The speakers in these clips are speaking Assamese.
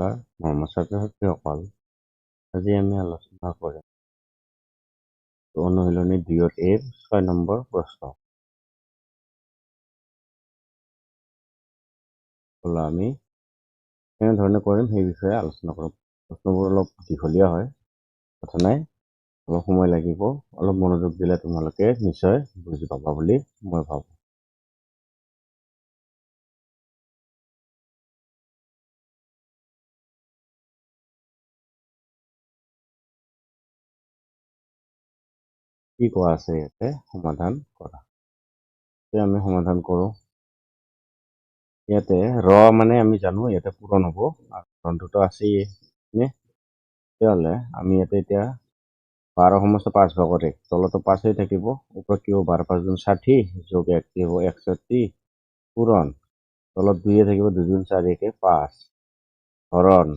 নমস্কাৰ মৰমৰ ছাত্ৰ-ছাত্ৰীসকল, আজি আমি আলোচনা কৰিম অনুশীলনী 2 এৰ 6 নম্বৰ প্ৰশ্ন। আমি কেনেধৰণে কৰিম সেই বিষয়ে আলোচনা কৰিম। প্ৰশ্নবোৰ অলপ দীঘলীয়া হয়, কথা নাই, অলপ সময় লাগিব, অলপ মনোযোগ দিলে তোমালোকে নিশ্চয় বুজি পাবা বুলি মই ভাবোঁ। কি কোৱা আছে ইয়াতে সমাধান কৰা। আমি সমাধান কৰোঁ। ইয়াতে মানে আমি জানো ইয়াতে পূৰণ হ'ব আৰু পূৰণটোতো আছেই নে, তেতিয়াহ'লে আমি ইয়াতে এতিয়া 12 সমস্ত 5 ভাগত 1, তলতো 5 হৈ থাকিব, ওপৰত কি হ'ব 12 5 গুণ 60 যোগ 1 কি হ'ব 61 পূৰণ, তলত 2 থাকিব 2 গুণ 4 1 5 হৰণ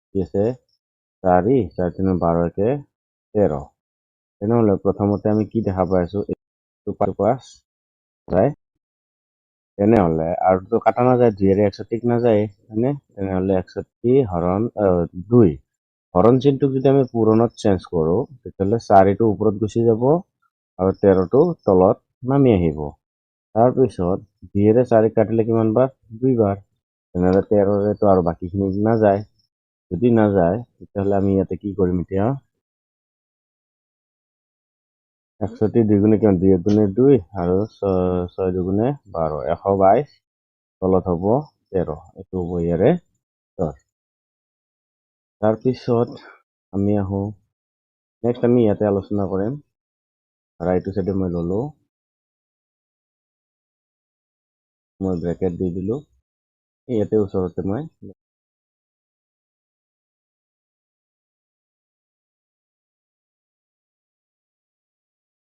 কি আছে 4 4 3 12 1 13। তেনেহ'লে প্ৰথমতে আমি কি দেখা পাইছোঁ 5 যায়, তেনেহ'লে আৰুতো কাটা নাযায়, 2 এৰে 61 নাযায় হয়নে, তেনেহ'লে 61 হৰণ 2 হৰণ চিনটোক যদি আমি পূৰণত চেঞ্জ কৰোঁ তেতিয়াহ'লে 4টো ওপৰত গুচি যাব আৰু 13টো তলত নামি আহিব। তাৰপিছত 2 এৰে 4 কাটিলে কিমান বাৰ 2 বাৰ, তেনেহ'লে 13ৰেতো আৰু বাকীখিনি নাযায়, যদি নাযায় তেতিয়াহ'লে আমি ইয়াতে কি কৰিম এতিয়া 61 2 গুণে কিমান 2 1 গুণে 2 আৰু 6 2 গুণে 12 122 তলত হ'ব 13, এইটো হ'ব ইয়াৰে 10। তাৰপিছত আমি আহোঁ নেক্সট আমি ইয়াতে আলোচনা কৰিম, ৰাইট চাইডে মই ল'লোঁ, মই ব্ৰেকেট দি দিলোঁ, ইয়াতে ওচৰতে মই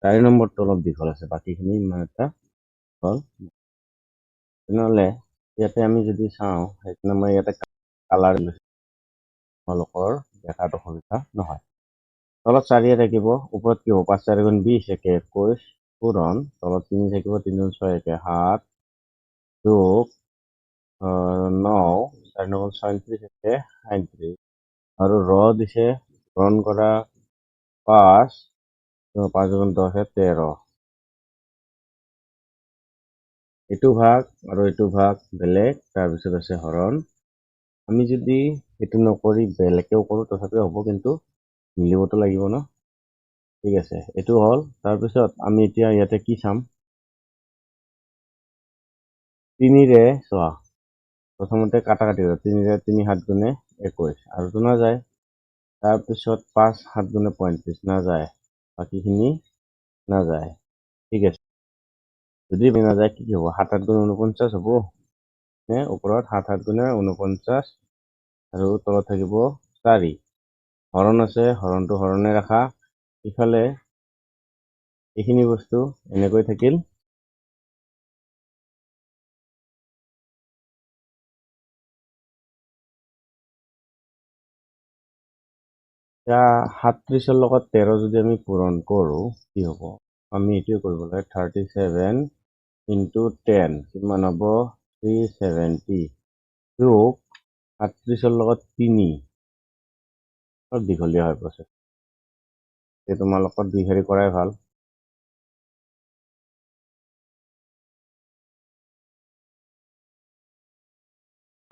4 নম্বৰটো অলপ দীঘল আছে, বাকীখিনি ইমান এটা দীঘল, তেনেহ'লে ইয়াতে আমি যদি চাওঁ সেইকাৰণে মই ইয়াতে কালাৰ তোমালোকৰ দেখাত অসুবিধা নহয়। তলত 4 থাকিব, ওপৰত কি হ'ব 5 4 গুণ 20 1 21 পূৰণ, তলত 3 থাকিব 3 গুণ 6 1 7 যোগ 9 4 9 37 1 37 আৰু দিছে হৰণ কৰা 5 5 গুণ 10 13, এইটো ভাগ আৰু এইটো ভাগ বেলেগ, তাৰপিছত আছে হৰণ। আমি যদি এইটো নকৰি বেলেগকেও কৰোঁ তথাপিও হ'ব, কিন্তু মিলিবতো লাগিব ন, ঠিক আছে, এইটো হ'ল। তাৰপিছত আমি এতিয়া ইয়াতে কি চাম 3ৰে চোৱা, প্ৰথমতে কাটা 3ৰে 3 7 গুণে 21 আৰুতো নাযায়, তাৰপিছত 5 7 গুণে 35 নাযায়, বাকীখিনি নাযায়, ঠিক আছে, যদি নাযায় কি হ'ব 7 8 গুণে 49 হ'ব নে, ওপৰত 7 7 গুণে 49 আৰু তলত থাকিব 4, হৰণ আছে, হৰণটো হৰণে ৰাখা, ইফালে এইখিনি বস্তু এনেকৈ থাকিল। এতিয়া 37ৰ লগত 13 যদি আমি পূৰণ কৰোঁ কি হ'ব, আমি এইটোৱে কৰিব লাগে 37 × 10 কিমান হ'ব 370 যোগ 37ৰ লগত 3, অলপ দীঘলীয়া হয় প্ৰচেছ, তোমালোকৰ 2 হেৰি কৰাই ভাল।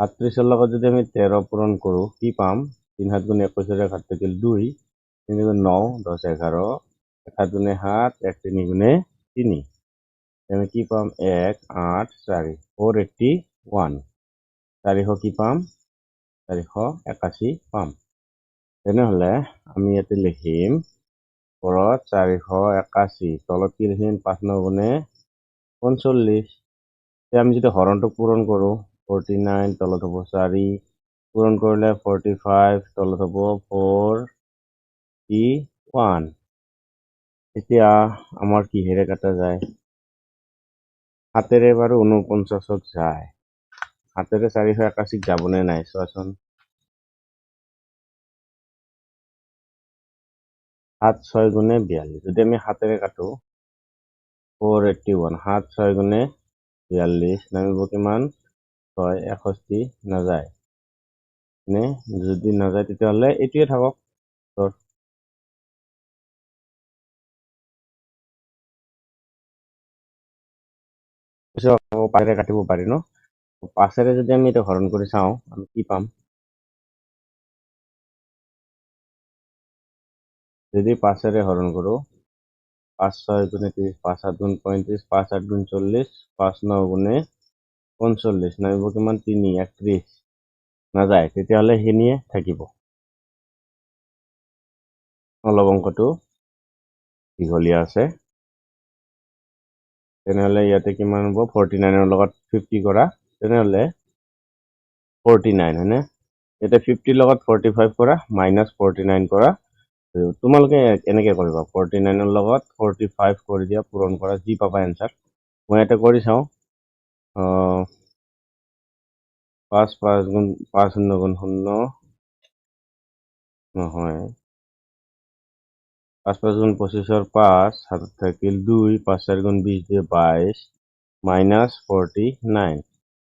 37ৰ লগত যদি আমি 13 পূৰণ কৰোঁ কি পাম 3 7 গুণে 21 ঘাত থাকিল 2 3 গুণ 9 10 11 1 7 গুণে 7 1 3 গুণে 3, আমি কি পাম 1 8 4 481, 400 কি পাম 481 পাম। তেনেহ'লে আমি ইয়াতে লিখিম ওপৰত 481, তলত কি লিখিম 5 9 গুণে 45, আমি যদি হৰণটোক পূৰণ কৰোঁ 49 তলত হ'ব 4, পূৰণ কৰিলে 45 তলত হ'ব 41, এতিয়া আমাৰ কিহেৰে কাটা যায় 7ৰে বাৰু 49ক যায়, 7ৰে 481 যাবনে নাই চোৱাচোন, 7 6 গুণে 42, যদি আমি 7ৰে কাটো 481, 7 6 গুণে 42 নামিব কিমান 6 61 নাযায়, নে যদি নাযায় তেতিয়াহ'লে এইটোৱে থাকক উত্তৰ। পাঁচেৰে কাটিব পাৰি ন? পাঁচেৰে যদি আমি এটা হৰণ কৰি চাওঁ আমি কি পাম? যদি পাঁচেৰে হৰণ কৰোঁ 5 6 গুণে 30, 5 7 গুণ 35, 5 8 গুণ 40, 5 9 গুণে 45, নামিব কিমান 3 31, নাযায় তেতিয়াহ'লে সেইখিনিয়ে থাকিব। অলপ অংকটো দীঘলীয়া আছে, তেনেহ'লে ইয়াতে কিমান হ'ব 49ৰ লগত 50 কৰা, তেনেহ'লে 49 হয়নে? ইয়াতে 50ৰ লগত 45 কৰা মাইনাছ 49 কৰা। তোমালোকে এনেকে কৰিবা 49ৰ লগত 45 কৰি দিয়া, পূৰণ কৰা, যি পাবা এনচাৰ। মই ইয়াতে কৰি চাওঁ। 5 5 গুণ 5 শূন্য গুণ 0 নহয়, 5 5 গুণ 25ৰ 5 হাতত থাকিল 2, 5 4 গুণ 20 দিয়ে 22 মাইনাছ 49,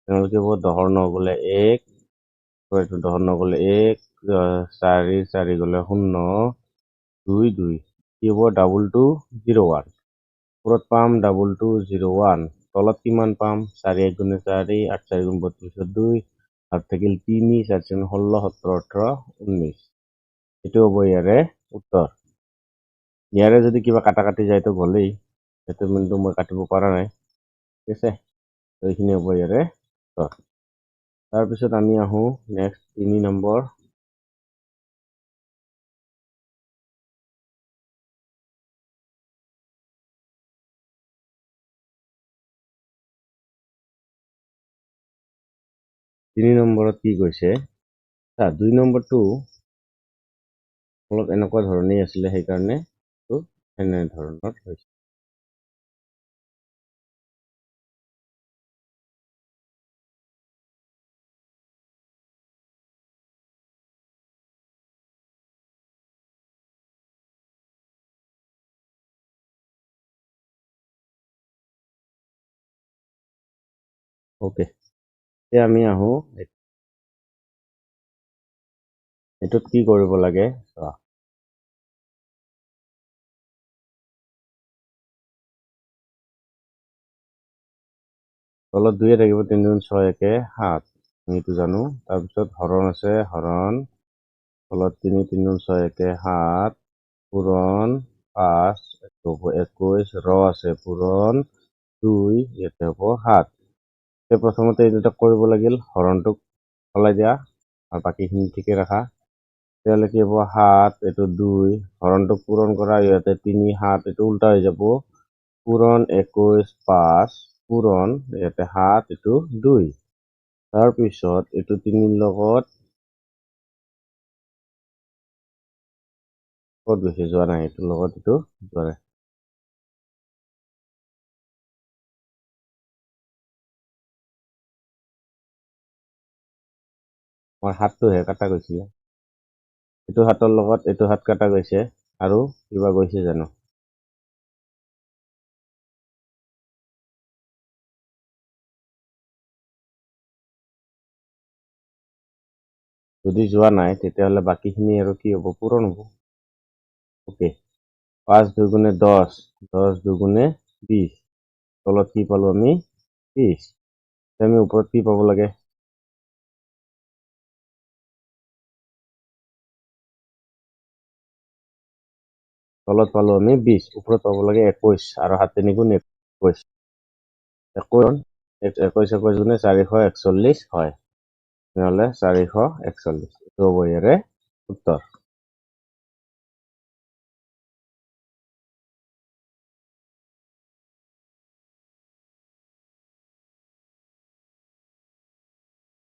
তেনেহ'লে কি হ'ব 10 9 গ'লে 1, 10 9 গ'লে 1, 4 4 গ'লে 0, 2 2, কি হ'ব 2201, ওপৰত পাম 2201, তলত কিমান পাম 4 1 গুণে 4, 8 4 গুণ 32, 2 হাত থাকিল 3, 4 4 16 17 18 19, এইটো হ'ব ইয়াৰে উত্তৰ। ইয়াৰে যদি কিবা কাটা কাটি যায় তো গ'লেই, সেইটো কিন্তু মই কাটিব পৰা নাই, ঠিক আছে। এইখিনি হ'ব ইয়াৰে উত্তৰ। তাৰপিছত আমি আহোঁ নেক্সট 3 নম্বৰ। তিনি নম্বৰত কি কৈছে, 2 নম্বৰটো অলপ এনেকুৱা ধৰণেই আছিলে, সেইকাৰণে এনে ধৰণৰ হৈছে। ওকে, এতিয়া আমি আহোঁ এইটোত কি কৰিব লাগে চোৱা। তলত 2 থাকিব, 3 2 6 1 7, আমি এইটো জানো। তাৰপিছত হৰণ আছে, হৰণ তলত 3 3 6 1 7, পূৰণ 5 21, ৰ আছে পূৰণ 2, ইয়াতে হ'ব 7। প্ৰথমতে এই দুটা কৰিব লাগিল, হৰণটোক সলাই দিয়া আৰু বাকীখিনি ঠিকে ৰাখা, তেতিয়াহ'লে কি হ'ব 7 এইটো 2, হৰণটোক পূৰণ কৰা, ইয়াতে 3 7, এইটো উল্টা হৈ যাব, পূৰণ 21 5, পূৰণ ইয়াতে 7 এইটো 2, তাৰপিছত এইটো 3 লগত ক'ত গৈছে, যোৱা নাই, এইটোৰ লগত এইটো যোৱা নাই। মোৰ 7টোহে কাটা গৈছিলে, এইটো 7ৰ লগত এইটো 7 কাটা গৈছে, আৰু কিবা গৈছে জানো? যদি যোৱা নাই তেতিয়াহ'লে বাকীখিনি আৰু কি হ'ব, পূৰণ হ'ব। ওকে, 5 2 গুণে 10, 10 2 গুণে 20, তলত কি পালোঁ আমি 20, আমি ওপৰত কি পাব লাগে, তলত পালোঁ আমি 20, ওপৰত পাব লাগে 21, আৰু 7 3 গুণ 21, 21 গুণে 441 হয়, তেনেহ'লে 441, এইটো হ'ব ইয়াৰে উত্তৰ।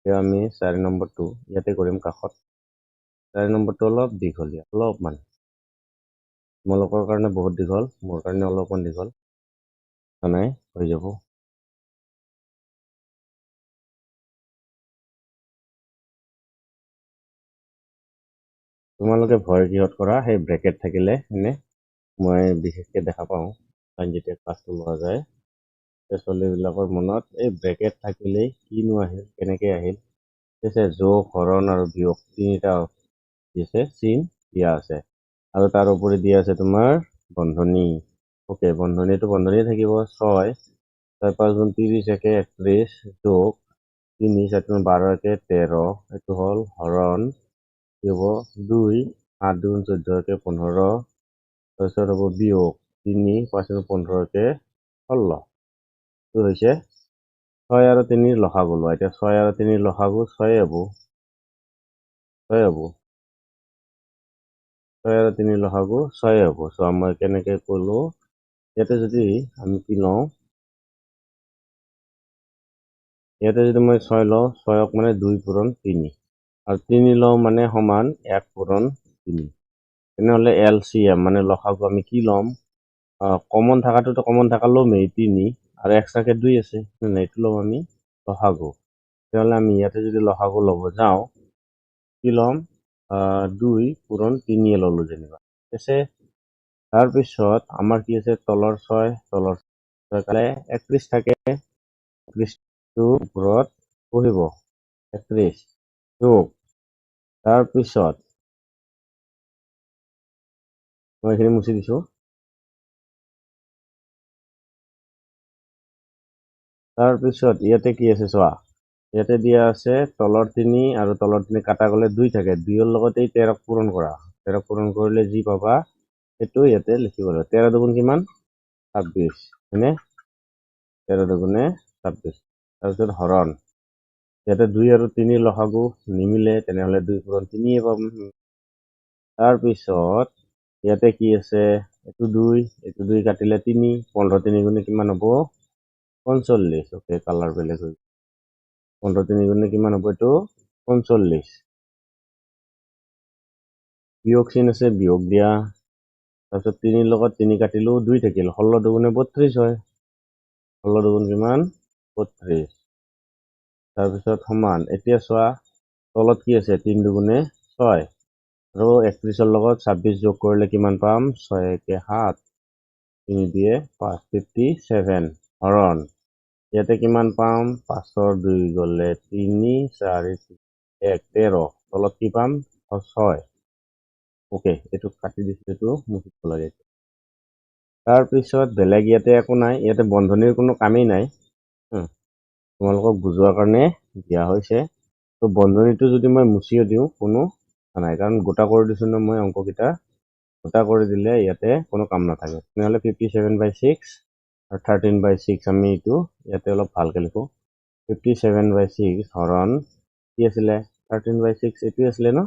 এতিয়া আমি 4 নম্বৰটো ইয়াতে কৰিম কাষত। 4 নম্বৰটো অলপ দীঘলীয়া, অলপমান, তোমালোকৰ কাৰণে বহুত দীঘল, মোৰ কাৰণে অলপমান দীঘল, নাই হৈ যাব। তোমালোকে ভয় কিহত কৰা, সেই ব্ৰেকেট থাকিলে এনে মই বিশেষকৈ দেখা পাওঁ, যেতিয়া ক্লাছটো লোৱা যায়, ছোৱালীবিলাকৰ মনত এই ব্ৰেকেট থাকিলেই কিনো আহিল, কেনেকৈ আহিল, আছে যোগ হৰণ আৰু বিয়োগ তিনিটা দিছে চিন দিয়া আছে আৰু তাৰ উপৰি দিয়া আছে তোমাৰ বন্ধনী ওকে বন্ধনীটো বন্ধনী থাকিব 6 6 5 গুণ 30 একে 31 যোগ 3 7 গুণ 12 একে 13 এইটো হল হৰণ কি হব 2 8 গুণ 14 একে 15 তাৰপিছত হব বিয়োগ 3 5 গুণ 15 একে 16 এইটো হৈছে 6 আৰু 3 লসাগু লোৱা এতিয়া 6 আৰু 3 লসাগু 6 হব 6 হব 6 আৰু 3 লসাগু 6 হব সো মই কেনেকে কলো ইয়াতে যদি আমি কি লওঁ ইয়াতে যদি মই 6 লওঁ 6ক মানে 2 পূৰণ 3 আৰু 3 লওঁ মানে সমান 1 পূৰণ 3 তেনেহলে এলচিএম মানে লসাগু আমি কি ল'ম কমন থাকাটোতো কমন থাকা ল'মেই 3 আৰু এক্সট্ৰাকে 2 আছে এইটো ল'ম আমি লসাগু তেতিয়াহ'লে আমি ইয়াতে যদি লসাগু ল'ব যাওঁ কি ল'ম 2 পূৰণ 3 ল'লো যেনিবা ঠিক আছে তাৰপিছত আমাৰ কি আছে তলৰ 6 তলৰ 6 কালে 31 থাকে 31টো ওপৰত বহিব 31 যোগ তাৰপিছত মই এইখিনি মুছি দিছো তাৰপিছত ইয়াতে কি আছে চোৱা ইয়াতে দিয়া আছে তলৰ 3 আৰু তলৰ 3 কাটা গলে 2 থাকে 2ৰ লগত এই 13ক পূৰণ কৰা 13ক পূৰণ কৰিলে যি পাবা সেইটো ইয়াতে লিখিব লাগিব 13 দুগুণ কিমান 26 হয়নে 13 দুগুণে 26 তাৰপিছত হৰণ ইয়াতে 2 আৰু 3 লসাগু নিমিলে তেনেহলে 2 পূৰণ 3 পাম তাৰপিছত ইয়াতে কি আছে এইটো 2 কাটিলে 3 15 3 গুণে কিমান হ'ব 45 ওকে কালাৰ বেলেগ হৈ 15 3 গুণে কিমান হ'ব এইটো 45 বিয়োগ চিন আছে বিয়োগ দিয়া তাৰপিছত 3 লগত 3 কাটিলো 2 থাকিল 16 দুগুণে 32 হয় 16 দুগুণ কিমান 32 তাৰপিছত সমান এতিয়া চোৱা তলত কি আছে 3 দুগুণে 6 আৰু 31ৰ লগত 26 যোগ কৰিলে কিমান পাম 6 একে 7 3 দিয়ে 5 57 হৰণ ইয়াতে কিমান পাম 5ৰ 2 গলে 3 4 1 13 তলত কি পাম 6 ওকে এইটো কাটি দিছো এইটো মুছিব লাগে তাৰপিছত বেলেগ ইয়াতে একো নাই ইয়াতে বন্ধনীৰ কোনো কামেই নাই তোমালোকক বুজোৱাৰ কাৰণে দিয়া হৈছে তো বন্ধনীটো যদি মই মুছিও দিওঁ কোনো নাই কাৰণ গোটা কৰি দিছো ন মই অংককেইটা গোটা কৰি দিলে ইয়াতে কোনো কাম নাথাকে তেনেহলে 57/6 আৰু 13/6 আমি এইটো ইয়াতে অলপ ভালকে লিখো 57/6 হৰণ কি আছিলে 13/6 এইটো আছিলে ন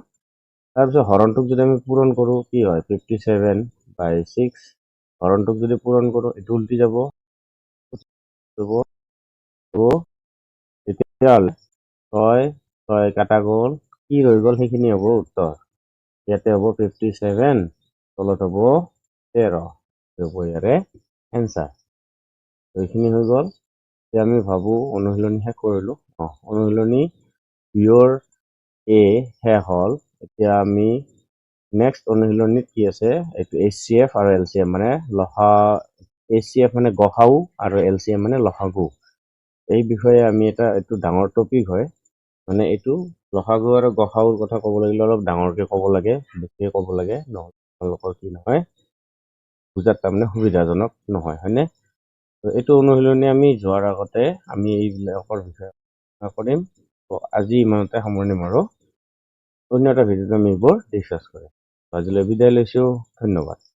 তাৰপিছত হৰণটোক যদি আমি পূৰণ কৰো কি হয় 57/6 হৰণটোক যদি পূৰণ কৰো এইটো উল্টি যাব তেতিয়াহ'লে 6 কাটা গ'ল কি ৰৈ গ'ল সেইখিনি হ'ব উত্তৰ ইয়াতে হ'ব 57 তলত হ'ব 13 হ'ব ইয়াৰে এনসাৰ এইখিনি হৈ গ'ল এতিয়া আমি ভাবো অনুশীলনী শেষ কৰিলো অনুশীলনী পিয়ৰ এ শেষ হ'ল এতিয়া আমি নেক্সট অনুশীলনীত কি আছে এইটো HCF আৰু LCM মানে HCF মানে গসাউ আৰু LCM মানে লসাগু এই বিষয়ে আমি এইটো ডাঙৰ টপিক হয় মানে এইটো লসাগু আৰু গসাউৰ কথা ক'ব লাগিলে অলপ ডাঙৰকে ক'ব লাগে বেছিকে ক'ব লাগে নহ'লে তোমালোকৰ কি নহয় বুজাত তাৰমানে সুবিধাজনক নহয় হয়নে এইটো অনুশীলনী আমি যোৱাৰ আগতে আমি এইবিলাকৰ বিষয়ে কৰিম আজি ইমানতে সামৰণি মাৰো অন্য এটা ভিডিঅ'ত আমি এইবোৰ ডিছকাছ কৰিম আজিলৈ বিদায় লৈছো ধন্যবাদ